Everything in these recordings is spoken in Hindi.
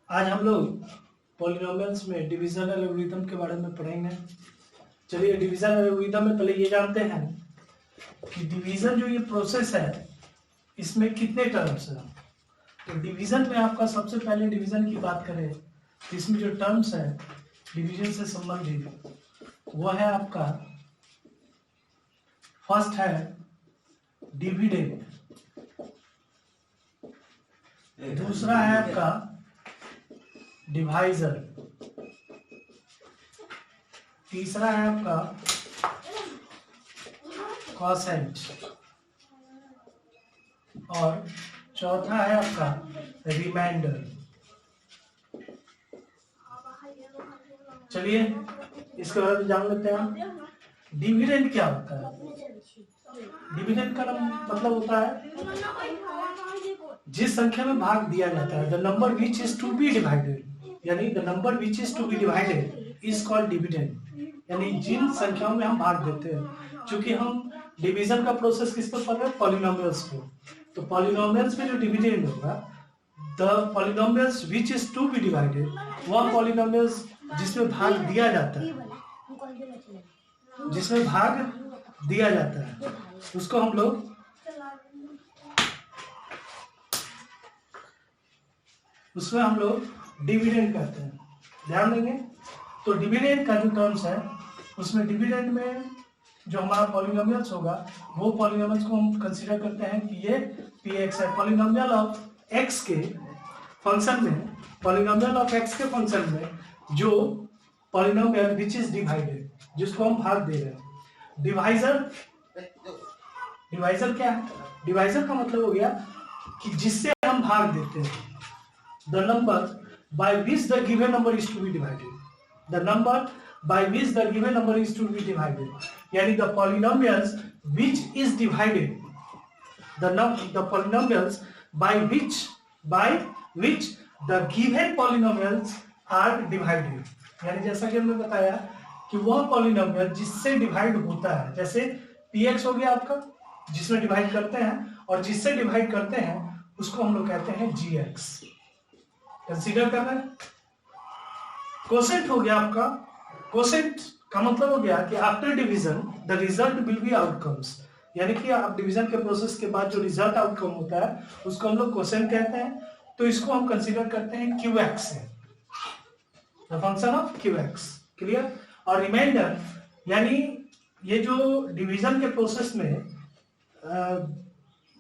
आज हम लोग पॉलिनोमियल्स में डिवीजन एल्गोरिथम के बारे में पढ़ेंगे। चलिए, डिवीजन एल्गोरिथम में पहले ये जानते हैं कि डिवीजन जो ये प्रोसेस है इसमें कितने टर्म्स हैं। तो डिवीजन में आपका सबसे पहले डिवीजन की बात करें तो इसमें जो टर्म्स है डिवीजन से संबंधित वो है आपका फर्स्ट है डिविडेंड, दूसरा है आपका डिवाइजर, तीसरा है आपका कोसेंट और चौथा है आपका रिमाइंडर। चलिए इसके बारे में जान लेते हैं। डिविडेंड क्या होता है? डिविडेंड का मतलब होता है जिस संख्या में भाग दिया जाता है, the number which is to be divided, यानी the number which is to be divided is called dividend. यानी जिन संख्याओं में हम भाग देते हैं, क्योंकि हम डिवीजन का प्रोसेस किस पर पढ़ रहे हैं? पॉलिनोमियल्स को। तो पॉलिनोमियल्स में जो डिविडेंड होगा, the polynomials which is to be divided, वह पॉलिनोमियल्स जिसमें भाग दिया जाता है, जिसमें भाग दिया जाता है उसको हम लोग डिविडेंड कहते हैं। ध्यान देंगे तो डिविडेंड का जो टर्म्स है उसमें डिविडेंड में जो हमारा पॉलिनोमियल्स होगा वो पॉलिनोमियल्स को हम कंसीडर करते हैं कि ये px है। पॉलिनोमियल ऑफ x के फंक्शन में, पॉलिनोमियल ऑफ x के फंक्शन में जो पॉलिनोमियल विच इज डिवाइडेड, जिसको हम भाग दे रहे हैं। डिवाइजर क्या है? डिवाइजर का मतलब हो गया कि जिससे हम भाग देते हैं। The number by which the given number is to be divided. The number by which the given number is to be divided. यानी the polynomials which is divided. The polynomials by which the given polynomials are divided. यानी जैसा कि हमने बताया कि वह पॉलिनोमियल जिससे डिवाइड होता है, जैसे px हो गया आपका, जिसमें डिवाइड करते हैं, और जिससे डिवाइड करते हैं उसको हम लोग कहते हैं gx। कंसीडर कर रहे हैं। कोसेंट हो गया आपका, कोसेंट का मतलब हो गया कि after division the result will be outcomes, यानी कि आप डिवीजन के प्रोसेस के बाद जो रिजल्ट आउटकम होता है उसको हम लोग कोसेंट कहते हैं। तो इसको हम कंसीडर करते हैं qx से, the function of qx। Clear? और रिमाइंडर यानी ये जो डिवीजन के प्रोसेस में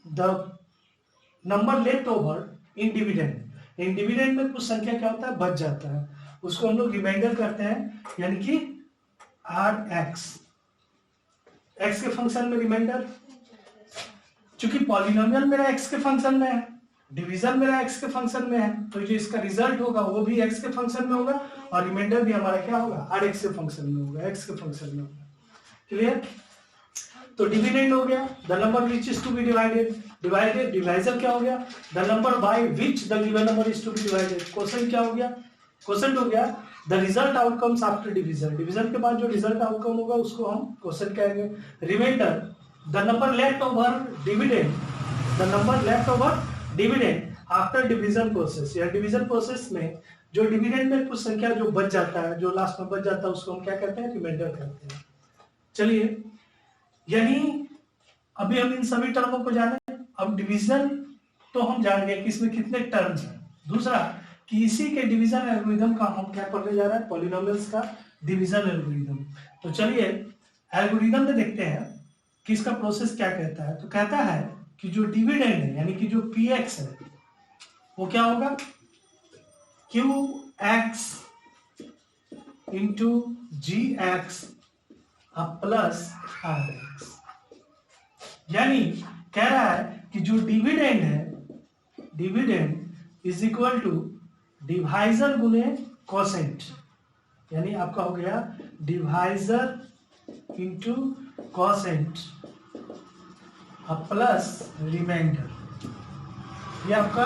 the number left over in dividend, in dividend में कुछ संख्या क्या होता है? बच जाता है, उसको हम लोग रिमाइंडर करते हैं, यानी कि rx। x के फंक्शन में रिमाइंडर, चूंकि पॉलिनोमियल मेरा x के फंक्शन में है, डिवीजन मेरा x के फंक्शन में है, तो जो इसका रिजल्ट होगा वो भी x के फंक्शन में होगा और रिमाइंडर भी हमारा क्या होगा? rx के फंक्शन में होगा, x के फंक्शन में होगा। क्लियर? तो डिविडेंड हो गया the number which is to be divided, divided divisor क्या हो गया? The number by which the given number is to be divided. Quotient क्या हो गया? कोसेंट हो गया the result outcomes after division, division के बाद जो रिजल्ट आउटकम होगा उसको हम कोसेंट कहेंगे। Remainder the number left over dividend, the number left over dividend after division process, या डिवीजन प्रोसेस में जो डिविडेंड में कुछ संख्या जो बच जाता है, जो लास्ट में बच जाता है, उसको हम क्या कहते हैं? रिमाइंडर कहते हैं। चलिए, यानी अभी हम इन सभी टर्मों को जाने। अब डिवीजन तो हम जान गए कि इसमें कितने टर्म्स हैं। दूसरा कि इसी के डिवीजन एल्गोरिथम का हम क्या पढ़ने जा रहे हैं? पॉलिनोमियल्स का डिवीजन एल्गोरिथम। तो चलिए एल्गोरिथम में देखते हैं कि इसका प्रोसेस क्या कहता है। तो कहता है कि जो डिविडेंड है, यानी कि जो px है, वो क्या होगा? qx into gx plus rx। यानी कह रहा है कि जो डिविडेंड है, dividend is equal to divisor गुने कोसेंट, यानी आपका हो गया divisor into quotient plus remainder. ये आपका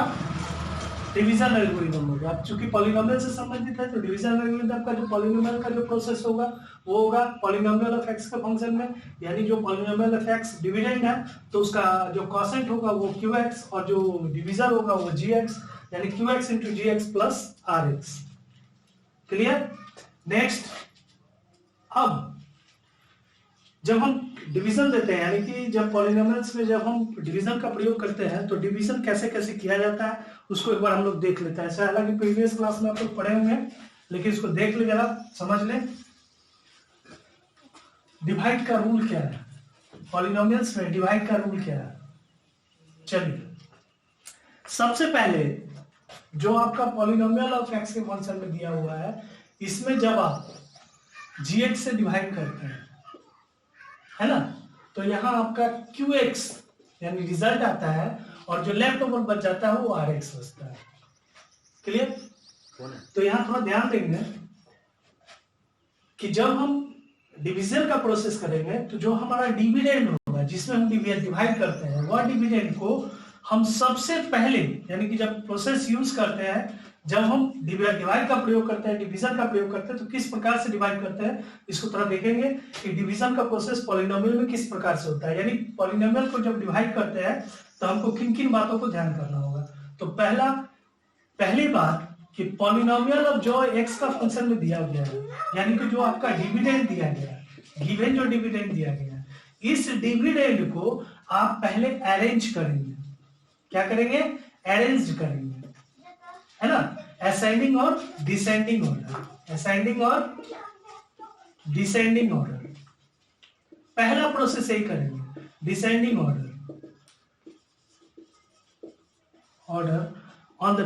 डिवीजन एल्गोरिथम हो गया। अब चूंकि पॉलिनोमियल से संबंधित है तो डिवीजन एल्गोरिथम का जो पॉलिनोमियल का जो प्रोसेस होगा वो होगा पॉलिनोमियल ऑफ एक्स के फंक्शन में, यानी जो पॉलिनोमियल ऑफ एक्स डिविडेंड है तो उसका जो कोसेंट होगा वो क्यू एक्स और जो डिवीजर होगा वो जी एक्स। यानी q x into g x plus r x. Clear? Next, अब जब हम डिवीजन देते हैं, यानी कि जब पॉलिनोमियल्स में जब हम डिवीजन का प्रयोग करते हैं तो डिवीजन कैसे कैसे किया जाता है उसको एक बार हम लोग देख लेते हैं। ऐसा हालांकि प्रीवियस क्लास में आप लोग पढ़े होंगे, लेकिन इसको देख ले जरा, समझ ले। डिवाइड का रूल क्या है पॉलिनोमियल्स में? डिवाइड का रूल क्या है? चलिए, सबसे पहले जो आपका पॉलिनोमियल ऑफ एक्स के फंक्शन में दिया हुआ है, इसमें जब आप gx से डिवाइड करते हैं, है ना, तो यहां आपका qx यानी रिजल्ट आता है और जो लेफ्ट ओवर बच जाता है वो rx बचता है। क्लियर? तो यहां थोड़ा ध्यान देंगे कि जब हम डिवीजन का प्रोसेस करेंगे तो जो हमारा डिविडेंड होगा, जिसमें हम डिवाइड करते हैं, वह डिविडेंड को हम सबसे पहले, यानी कि जब प्रोसेस यूज करते हैं, जब हम डिवाइड का प्रयोग करते हैं, डिवीजन का प्रयोग करते हैं, तो किस प्रकार से डिवाइड करते हैं इसको थोड़ा देखेंगे कि डिवीजन का प्रोसेस पॉलिनोमियल में किस प्रकार से होता है। यानी पॉलिनोमियल को जब डिवाइड करते हैं तो हमको किन किन बातों को ध्यान करना होगा। तो पहली बात कि पॉलिनोमियल ऑफ जो एक्स का फंक्शन में दिया गया है, यानी कि जो आपका डिविडेंड दिया गया है, गिवन जो डिविडेंड दिया गया है, इस डिविडेंड को आप पहले अरेंज करेंगे। क्या करेंगे? अरेंज करेंगे, है ना, असेंडिंग और डिसेंडिंग ऑर्डर, असेंडिंग और डिसेंडिंग ऑर्डर। पहला प्रोसेस यही करेंगे, descending order on the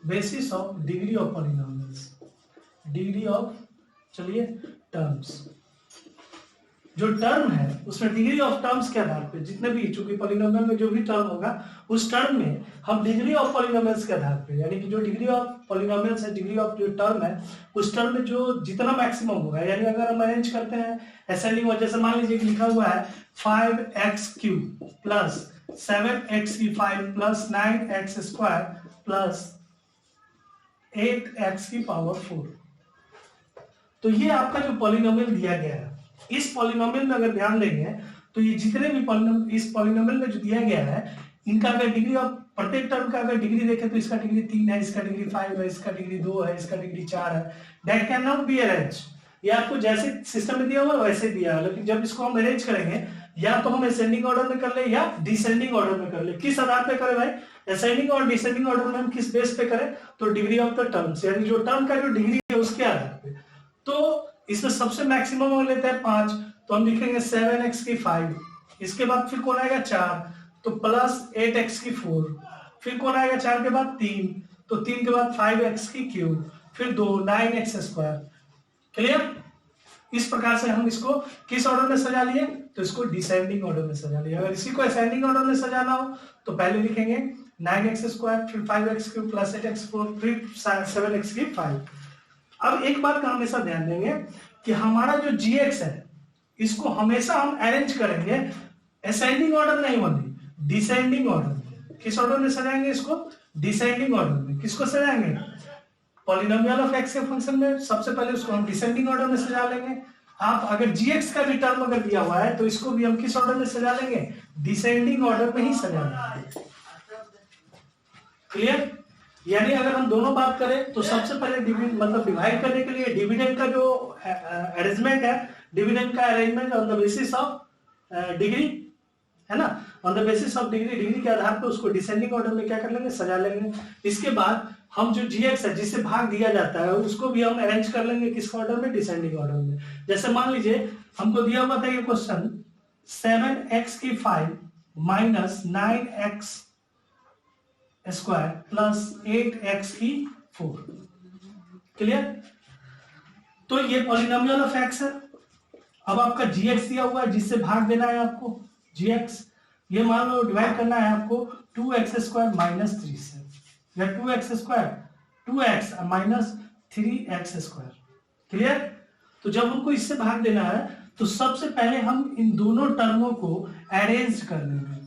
basis of degree of polynomials, degree of, चलिए, टर्म्स। जो टर्म है उसमें डिग्री ऑफ टर्म्स के आधार पे, जितने भी, चूंकि पॉलिनोमियल में जो भी टर्म होगा उस टर्म में हम डिग्री ऑफ पॉलिनोमियल्स के आधार पे, यानी कि जो डिग्री ऑफ पॉलिनोमियल्स है, डिग्री ऑफ जो टर्म है, उस टर्म में जो जितना मैक्सिमम होगा, यानी अगर हम अरेंज करते हैं असेंडिंग और, जैसे मान लीजिए कि लिखा हुआ है 5x³ plus 7x³ plus 9x² plus 8x⁴, तो ये आपका जो पॉलिनोमियल दिया गया है, इस पॉलिनोमियल में अगर ध्यान देंगे तो ये जितने भी इस पॉलिनोमियल में जो दिया गया है, इनका अगर डिग्री ऑफ, प्रत्येक टर्म का अगर डिग्री देखें तो इसका डिग्री 3 है, इसका डिग्री 5 है, इसका डिग्री 2 है, इसका डिग्री 4 है। That can not be arrange. ये आपको जैसे सिस्टम में दिया हुआ वैसे दिया है, लेकिन जब इसको हम अरेंज करेंगे, या तो हम असेंडिंग ऑर्डर में कर ले या डिसेंडिंग ऑर्डर में कर ले। किस आधार पे करें भाई? असेंडिंग और डिसेंडिंग ऑर्डर में हम किस बेस पे करें? तो डिग्री ऑफ द टर्म्स, यानी जो टर्म का जो डिग्री है उसके आधार पे। तो इसमें सबसे मैक्सिमम हम लेते हैं 5, तो हम लिखेंगे 7x⁵, इसके बाद फिर कौन आएगा 4, तो प्लस 8x⁴, फिर कौन आएगा 4 के बाद 3, तो 3 के बाद 5x⁵, फिर 2 9x²। क्लियर? इस प्रकार से हम इसको किस ऑर्डर में सजा लिए? तो इसको डिसेंडिंग ऑर्डर में सजा लिया। अगर इसी को असेंडिंग ऑर्डर में सजाना हो तो पहले लिखेंगे 9x² फिर 5x³ प्लस 8x⁴ फिर 7x⁵। अब एक बात का हमेशा ध्यान देंगे कि हमारा जो gx है, इसको हमेशा हम अरेंज करेंगे असेंडिंग ऑर्डर नहीं होगी, डिसेंडिंग ऑर्डर में। किस ऑर्डर में सजाएंगे इसको? डिसेंडिंग ऑर्डर में। किसको सजाएंगे? पॉलिनोमियल ऑफ एक्स के फंक्शन में सबसे पहले उसको हम डिसेंडिंग ऑर्डर में सजा लेंगे। आप अगर gx का भी टर्म अगर दिया हुआ है तो इसको भी हम किस ऑर्डर में सजा लेंगे? डिसेंडिंग ऑर्डर में ही सजा लेंगे। क्लियर? यानी अगर हम दोनों बात करें तो सबसे पहले मतलब डिवाइड करने के लिए डिविडेंड का जो अरेंजमेंट है, डिविडेंड का arrangement on the basis of degree, है ना, on the basis of degree के आधार पर उसको डिसेंडिंग ऑर्डर में क्या कर लेंगे? सजा लेंगे। इसके बाद हम जो gx है, जिससे भाग दिया जाता है, उसको भी हम अरेंज कर लेंगे किस ऑर्डर में? डिसेंडिंग ऑर्डर में। जैसे मान लीजिए हमको दिया हुआ था ये question 7x⁵ minus 9x² plus 8x⁴। Clear? तो ये पॉलिनोमियल ऑफ एक्स है। अब आपका gx दिया हुआ है, जिससे भाग देना है आपको gx, ये मान लो डिवाइड करना है आपको 2x² माइनस 3 से, या 2x² 2x minus 3x²। Clear? तो जब हमको इससे भाग देना है तो सबसे पहले हम इन दोनों टर्मों को अरेंज कर देंगे।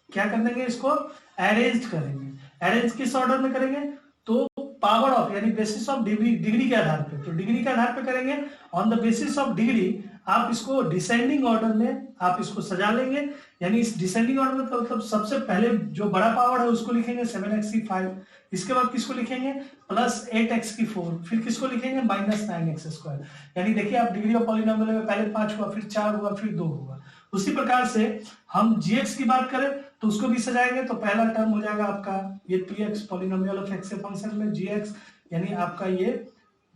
क्या कर देंगे? इसको अरेंज करेंगे। अरेंज किस ऑर्डर में करेंगे? तो पावर ऑफ, यानी बेसिस ऑफ डिग्री के आधार पे। तो डिग्री के आधार पे करेंगे। On the basis of degree आप इसको डिसेंडिंग ऑर्डर में आप इसको सजा लेंगे, यानी इस डिसेंडिंग ऑर्डर में मतलब सबसे पहले जो बड़ा पावर है उसको लिखेंगे 7x की 5, इसके बाद किसको लिखेंगे प्लस 8x की 4, फिर किसको लिखेंगे माइनस 9x स्क्वायर। यानी देखिए आप डिग्री ऑफ पॉलिनोमियल में पहले 5 हुआ, फिर 4 हुआ, फिर 2 हुआ। उसी प्रकार से हम gx की बात करें तो उसको भी सजाएंगे, तो पहला टर्म हो जाएगा आपका ये 3x polynomial of x function में gx, यानी आपका ये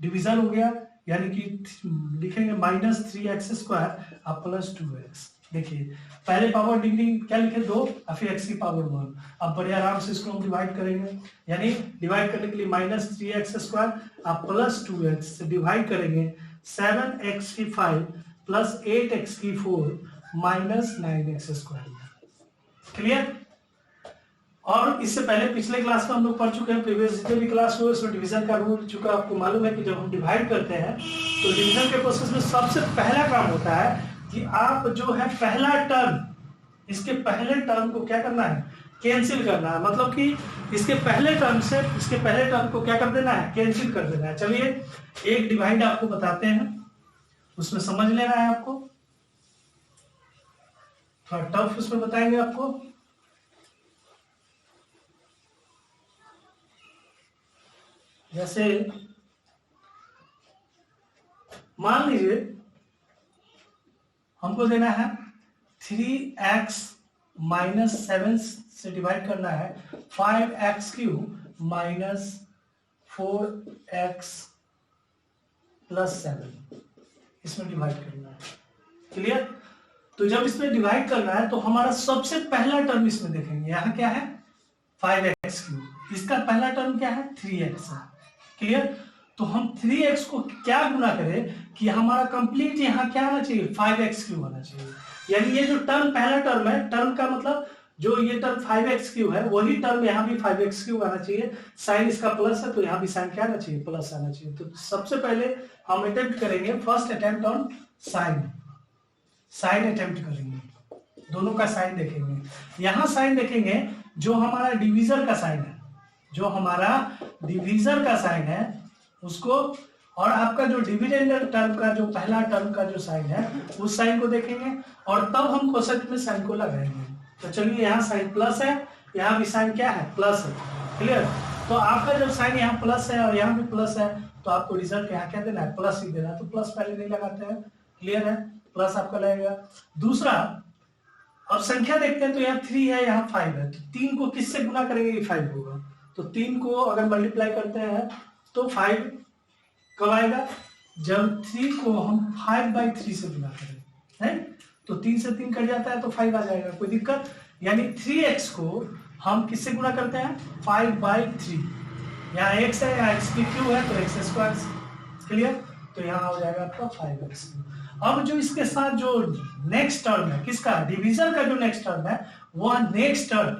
डिवीजन हो गया, यानी कि लिखेंगे माइनस 3x स्क्वायर अब प्लस 2x। देखिए पहले पावर डिग्री क्या लिखे 2 और फिर x की पावर 1। अब बड़े आराम से इसको हम डिवाइड करेंगे, यानी डिवाइड करने के लिए माइनस 3x स्क्वायर अब प्लस 2x से डिवाइड करेंगे 7x की 5 प्लस 8x की 4 माइनस 9x स्क्वायर। क्लियर। और इससे पहले पिछले क्लास में हम लोग पढ़ चुके हैं, प्रीवियस जितने भी क्लास हुए उसमें डिवीजन का रूल चुका आपको मालूम है कि जब हम डिवाइड करते हैं तो डिवीजन के प्रोसेस में सबसे पहला काम होता है कि आप जो है पहला टर्म, इसके पहले टर्म को क्या करना है कैंसिल करना है, मतलब कि इसके पहले टर्म से इसके पहले टर्म को क्या कर देना है कैंसिल कर देना है। चलिए एक डिवाइड आपको बताते हैं, उसमें समझ लेना है आपको, थोड़ा टफ उसमें बताएंगे आपको। जैसे मान लीजिए हमको देना है 3x माइनस 7 से डिवाइड करना है 5x cube minus 4x plus 7, इसमें डिवाइड करना है। क्लियर। तो जब इसमें डिवाइड करना है तो हमारा सबसे पहला टर्म इसमें देखेंगे, यहाँ क्या है 5x क्यूब, इसका पहला टर्म क्या है 3x है। क्लियर। तो हम 3x को क्या गुना करें कि हमारा कंप्लीट यहाँ क्या आना चाहिए 5x क्यूब आना चाहिए, यानी ये जो टर्म पहला टर्म है, टर्म का मतलब जो ये टर्म 5x क्यूब है वही टर्म यहाँ भी 5x क्यूब आना चाहिए। साइन इसका प्लस है तो यहाँ भी साइन क्या आना चाहिए प्लस आना चाहिए। तो सबसे पहले हम अटेम्प्ट करेंगे, first attempt on sign attempt करेंगे, दोनों का साइन देखेंगे। यहाँ साइन देखेंगे जो हमारा डिवीजर का साइन है, जो हमारा डिवीजर का साइन है उसको, और आपका जो डिविडेंड टर्म का जो पहला टर्म का जो साइन है उस साइन को देखेंगे और तब हम कोसेट में साइन को लगाएंगे। तो चलिए यहाँ साइन प्लस है, यहाँ भी साइन क्या है प्लस है। क्लियर। तो आपका जब साइन यहाँ प्लस है और यहाँ भी प्लस है तो आपको रिजल्ट यहाँ क्या देना है प्लस ही देना है, तो प्लस पहले नहीं लगाते हैं। क्लियर है, प्लस आपका लगेगा। दूसरा अब संख्या देखते हैं तो यहाँ 3 है यहाँ 5 है, तो 3 को किससे गुना करेंगे 5 होगा, तो 3 को अगर मल्टीप्लाई करते हैं तो 5 कब आएगा जब 3 को हम 5/3 से गुना करें, है तो 3 से 3 कट जाता है तो 5 आ जाएगा, कोई दिक्कत। यानी 3x को हम किससे गुना करते हैं 5/3, यहाँ x है यहाँ x की क्यू है तो x स्क्वायर। क्लियर। तो यहाँ हो जाएगा आपका 5x। अब जो इसके साथ जो नेक्स्ट टर्म है किसका डिवीजन का जो नेक्स्ट टर्म है वह नेक्स्ट टर्म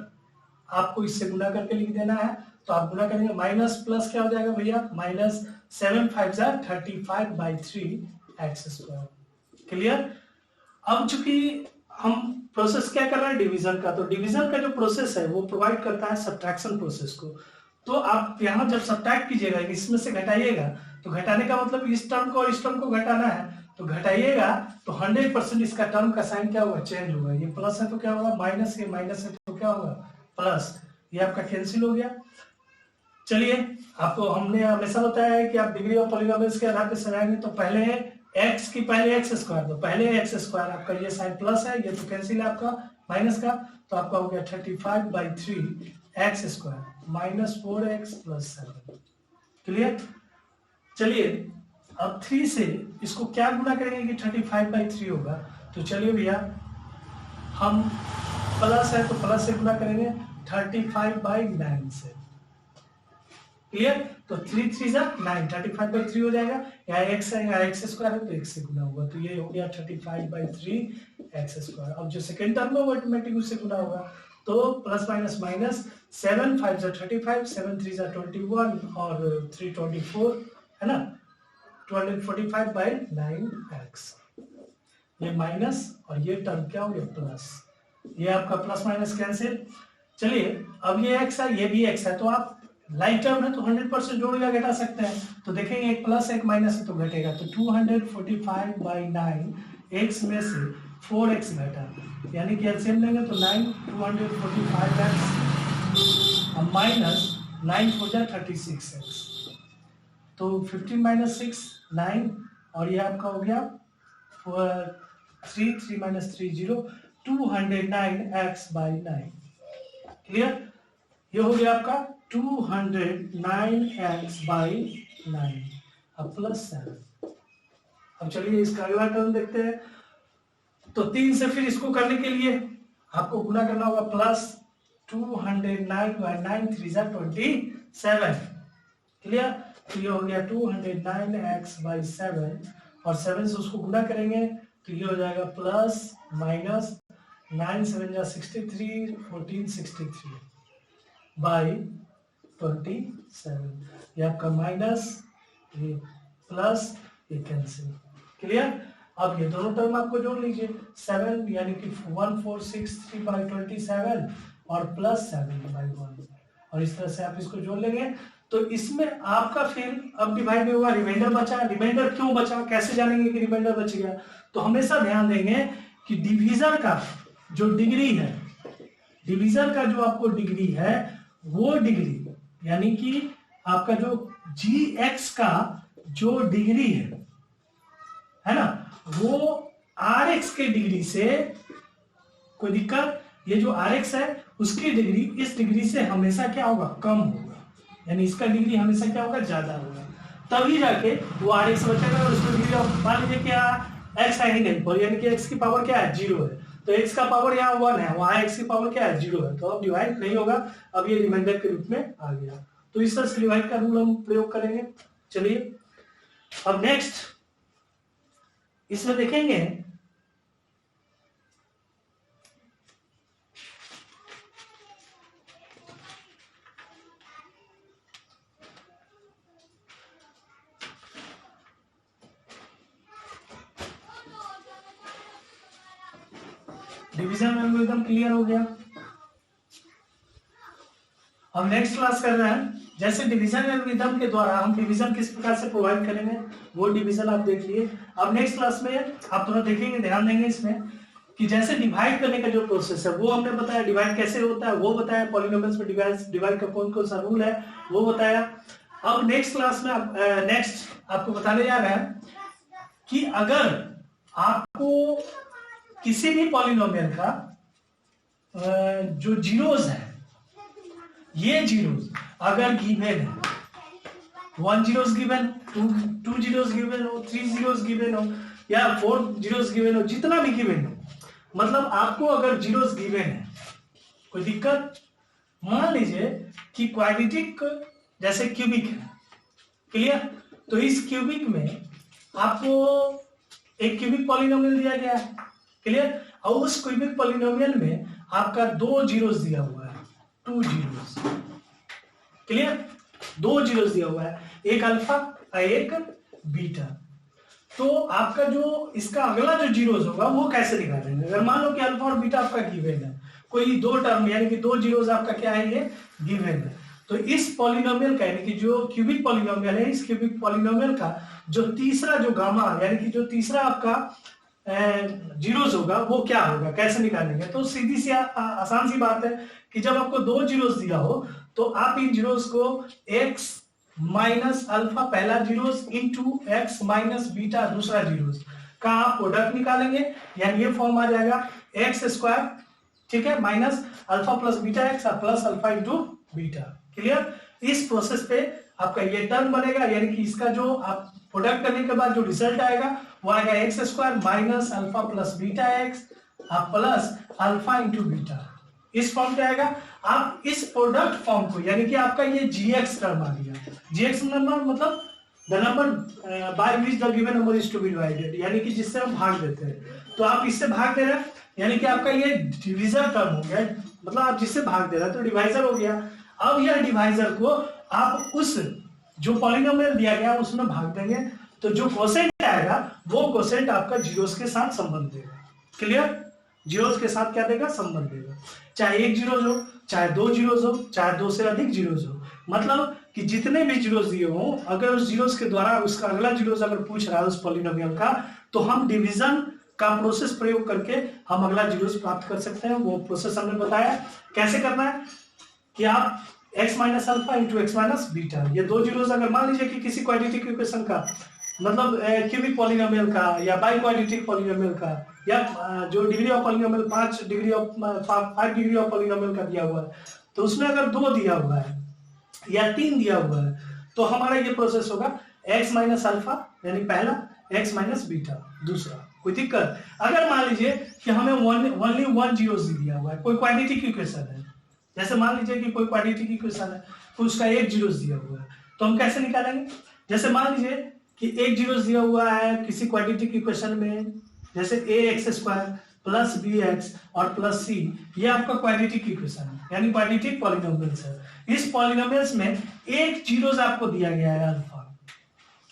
आपको इससे गुना करके लिख देना है। तो आप गुना करेंगे माइनस प्लस क्या हो जाएगा भैया माइनस 7 5 35/3 x स्क्वायर। क्लियर। अब चूंकि हम प्रोसेस क्या कर रहे हैं डिवीजन का, तो डिवीजन का जो प्रोसेस है वो प्रोवाइड करता है सब्ट्रैक्शन प्रोसेस को। तो आप यहाँ जब सब्ट्रैक्ट कीजिएगा इसमें से घटाइएगा, तो घटाने का मतलब इस टर्म को और इस टर्म को घटाना है, तो घटाइएगा तो 100% इसका टर्म का साइन क्या होगा चेंज होगा। ये प्लस है तो क्या होगा माइनस है, माइनस है तो क्या होगा प्लस, ये आपका कैंसिल हो गया। चलिए आपको हमने हमेशा बताया है कि आप डिग्री ऑफ पॉलीनोमियल्स के आधार पर सजाएंगे तो पहले x की पहले x स्क्वायर, तो पहले x स्क्वायर आपका ये साइन प्लस है, ये तो कैंसिल है आपका माइनस का, तो आपका हो गया 35/3 x square minus 4x plus 7। Clear. चलिए अब 3 से इसको क्या गुना करेंगे कि 35/3 होगा, तो चलिए भैया हम प्लस है तो प्लस से गुना करेंगे 35/9 से। क्लियर। तो 3 3 जा 9 35/3 हो जाएगा, यहाँ x है यहाँ x स्क्वायर है तो x से गुना होगा, तो ये हो गया 35/3 x स्क्वायर। अब जो सेकंड टर्म है वो ऑटोमेटिक उससे गुना होगा, तो प्लस माइनस माइनस 7 5 जा 35 7 3 जा 21 और 3 24 है ना 245/9x। ये माइनस और ये टर्म क्या हो गया प्लस, ये आपका प्लस माइनस कैंसिल। चलिए अब ये x है ये भी x है, तो आप लाइक टर्म है तो 100% जोड़ या घटा सकते हैं, तो देखेंगे एक प्लस एक माइनस है तो घटेगा, तो 245/9 x में से 4x घटा, यानी कि एलसीएम लेंगे तो 9 245x माइनस 9 4 जा 36x, तो 15 माइनस 6 9, और ये आपका हो गया 3 3 माइनस 3 0, 209x बाई 9। क्लियर? ये हो गया आपका 209x बाई 9 अब प्लस 7। अब चलिए इसका अगला टर्म देखते हैं। तो 3 से फिर इसको करने के लिए आपको गुना करना होगा, प्लस 209 बाई 9 3 जा 27। क्लियर? तो ये हो गया 209x बाई 7, और 7 से उसको गुना करेंगे तो ये हो जाएगा प्लस माइनस 9 7 जा 63 14 63 बाई 27, ये आपका माइनस, ये प्लस, ये कैंसिल। क्लियर? अब ये दोनों टर्म आपको जोड़ लीजिए, 7 यानी कि 1463 बाई 27 और प्लस 7 बाई 1, और इस तरह से आप इसको जोड़ लेंगे। तो इसमें आपका फिर अब डिवाइड हुआ, रिमाइंडर बचा। रिमाइंडर क्यों बचा, कैसे जानेंगे कि रिमाइंडर बच गया? तो हमेशा ध्यान देंगे कि डिवीजन का जो डिग्री है, डिवीजन का जो आपको डिग्री है, वो डिग्री यानी कि आपका जो gx का जो डिग्री है ना, वो rx के डिग्री से, कोई दिक्कत, ये जो rx है उसकी डिग्री इस डिग्री से हमेशा क्या होगा, कम होगा, यानी इसका डिग्री हमेशा क्या होगा, ज्यादा होगा, तभी जाके वो rx बचेगा। और उसमें डिग्री मान लीजिए क्या x है ही नहीं, यानी कि x की पावर क्या है, 0 है, तो x का पावर यहाँ 1 है, वहां x की पावर क्या है, 0 है, तो अब डिवाइड नहीं होगा, अब ये रिमाइंडर के रूप में आ गया। तो इस तरह से डिवाइड का रूल हम प्रयोग करेंगे। चलिए अब नेक्स्ट इसमें देखेंगे डिवीजन एल्गोरिथम क्लियर हो गया। हम नेक्स्ट क्लास कर रहे हैं, जैसे डिवीजन एल्गोरिथम के द्वारा हम डिवीजन किस प्रकार से प्रोवाइड करेंगे, वो डिवीजन आप देख लिए। अब नेक्स्ट क्लास में आप थोड़ा देखेंगे, ध्यान देंगे इसमें कि जैसे डिवाइड करने का जो प्रोसेस है वो हमने बताया, डिवाइड कैसे होता है वो बताया, पॉलिनोमियल्स में डिवाइड का कौन कौन सा रूल है वो बताया। अब नेक्स्ट क्लास में नेक्स्ट आपको बताने जा रहे हैं कि अगर आपको किसी भी पॉलिनोमियल का जो जीरोस है, ये जीरोस अगर गिवन है, 1 जीरोस गिवन, 2 जीरोस गिवन हो, 3 जीरोस गिवन हो, या 4 जीरोस गिवन हो, जितना भी गिवन हो, मतलब आपको अगर जीरोस गिवन है, कोई दिक्कत, मान लीजिए कि क्वाड्रेटिक जैसे क्यूबिक है, क्लियर, तो इस क्यूबिक में आपको एक क्यूबिक पॉलिनोमियल दिया गया है, क्लियर, और उस क्यूबिक पॉलिनोमियल में आपका 2 जीरोस दिया हुआ है, 2 जीरोस, क्लियर, 2 जीरोस दिया हुआ है, एक अल्फा और एक बीटा। तो आपका जो इसका अगला जो जीरोस होगा वो कैसे निकालेंगे, अगर मान लो कि अल्फा और बीटा आपका गिवन है, कोई 2 टर्म यानी कि 2 जीरोस आपका क्या है, ये गिवन है, तो इस पॉलिनोमियल का यानी कि जो क्यूबिक पॉलिनोमियल है, इस क्यूबिक पॉलिनोमियल का जो तीसरा जो गामा यानी कि जो तीसरा आपका जीरोस होगा वो क्या होगा, कैसे निकालेंगे। तो सीधी सी आसान सी बात है कि जब आपको 2 जीरोस दिया हो तो आप इन जीरोस को x माइनस अल्फा पहला zeros into x minus beta दूसरा जीरोस का आप प्रोडक्ट निकालेंगे, यानी ये फॉर्म आ जाएगा एक्स स्क्वायर, ठीक है, minus alpha plus beta x plus alpha into beta. Clear? इस प्रोसेस पे आपका ये टर्म बनेगा, यानी कि इसका जो आप प्रोडक्ट करने के बाद जो रिजल्ट आएगा वो आएगा x square minus alpha plus beta x plus alpha into beta, इस फॉर्म पे आएगा। आप इस प्रोडक्ट फॉर्म को यानी कि आपका ये जीएक्स टर्म आ गया, जीएक्स नंबर मतलब the number by which the given number is to be divided, यानी कि जिससे हम भाग देते हैं, तो आप इससे भाग दे रहे हैं यानी कि आपका ये डिवीजर टर्म हो गया, मतलब आप जिससे भाग दे रहे हैं तो डिवाइजर हो गया। अब यह डिवाइजर को आप उस जो पॉलिनोमियल दिया गया उसमें भाग देंगे, तो जो कोसेंट आएगा वो कोसेंट आपका जीरोस के साथ संबंध देगा। क्लियर? जीरोस के साथ क्या देगा, संबंध देगा, चाहे 1 जीरोस हो, चाहे 2 जीरोस हो, चाहे 2 से अधिक जीरोस हो, मतलब कि जितने भी जीरोस दिए हो, अगर उस जीरोस के द्वारा उसका अगला जीरोस अगर पूछ रहा है उस पॉलिनोमियल का, तो हम डिवीजन का प्रोसेस प्रयोग करके हम अगला जीरोस प्राप्त कर सकते हैं। वो प्रोसेस हमने बताया कैसे करना है कि आप x minus alpha into x minus beta, ये दो जीरोस अगर मान लीजिए कि किसी क्वाड्रेटिक इक्वेशन का मतलब क्यूबिक पॉलिनोमियल का या बाई क्वाड्रेटिक पॉलिनोमियल का या जो degree of polynomial 5 degree of polynomial का दिया हुआ है, तो उसमें अगर 2 दिया हुआ है या 3 दिया हुआ है तो हमारा ये प्रोसेस होगा x माइनस अल्फा यानी पहला, x माइनस बीटा दूसरा। कोई दिक्कत? अगर मान लीजिए कि हमें ओनली 1 जीरोस दिया हुआ है, कोई क्वाड्रेटिक इक्वेशन है, जैसे मान लीजिए कि कोई क्वाड्रेटिक इक्वेशन है तो उसका 1 जीरोस दिया हुआ है, तो हम कैसे निकालेंगे? जैसे मान लीजिए कि 1 जीरोस दिया हुआ है किसी क्वाड्रेटिक इक्वेशन में, जैसे ax² प्लस bx और प्लस c, ये आपका क्वाड्रेटिक इक्वेशन है यानी क्वाड्रेटिक पॉलिनोमियल्स है। इस पॉलिनोमियल्स में 1 जीरोस आपको दिया गया है अल्फा।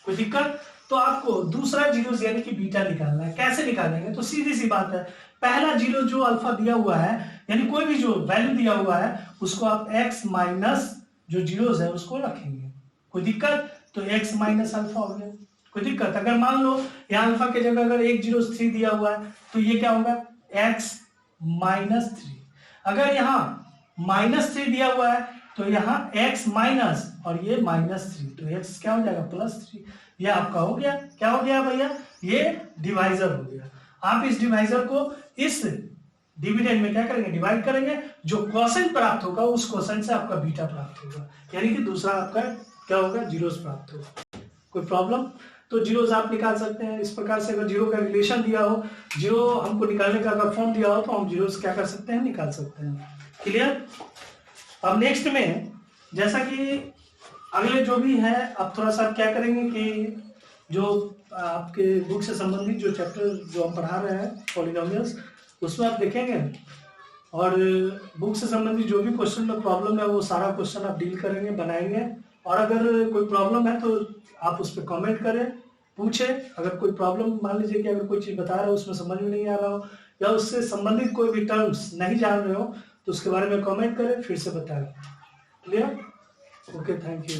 कोई दिक्कत? तो आपको दूसरा जीरोस यानी कि बीटा निकालना है। कैसे निकालेंगे? तो सीधी सी बात है, पहला जीरो जो अल्फा दिया हुआ है यानी कोई भी जो वैल्यू दिया हुआ है उसको आप x माइनस जो जीरोस है उसको रखेंगे। कोई दिक्कत? तो x माइनस अल्फा हो गया। कोई दिक्कत? अगर मान लो यहाँ अल्फा के जगह अगर 1 जीरो 3 दिया हुआ है तो ये क्या होगा x माइनस 3। अगर यहाँ -3 दिया हुआ है तो यहाँ x माइनस और ये -3, तो x क्या हो जाएगा +3। ये आपका हो गया, क्या हो गया भैया? ये डिवाइजर हो गया। आप इस डिवाइजर को इस डिविडेंड में क्या करेंगे? डिवाइड करेंगे, जो क्वोशेंट प्राप्त होगा उस क्वोशेंट से आपका बीटा प्राप्त होगा, यानी कि दूसरा आपका क्या होगा? जीरोस प्राप्त होगा। कोई प्रॉब्लम? तो जीरोस आप निकाल सकते हैं इस प्रकार से। अगर जीरो का रिलेशन दिया हो, जीरो हमको निकालने का अगर फॉर्म दिया हो तो हम जीरोस क्या कर सकते हैं? निकाल सकते हैं। क्लियर? अब नेक्स्ट में जैसा कि अगले जो भी है, अब थोड़ा सा क्या करेंगे कि जो आपके बुक से संबंधित जो चैप्टर जो हम पढ़ा रहे हैं पॉलिनोमियल्स, उसमें आप देखेंगे और बुक से संबंधित जो भी क्वेश्चन में प्रॉब्लम है वो सारा क्वेश्चन आप डील करेंगे, बनाएंगे। और अगर कोई प्रॉब्लम है तो आप उस पर कमेंट करें, पूछें। अगर कोई प्रॉब्लम मान लीजिए कि अगर कोई चीज़ बता रहा हो उसमें समझ में नहीं आ रहा हो या उससे संबंधित कोई भी टर्म्स नहीं जान रहे हो तो उसके बारे में कमेंट करें, फिर से बताएं। क्लियर? Okay, thank you.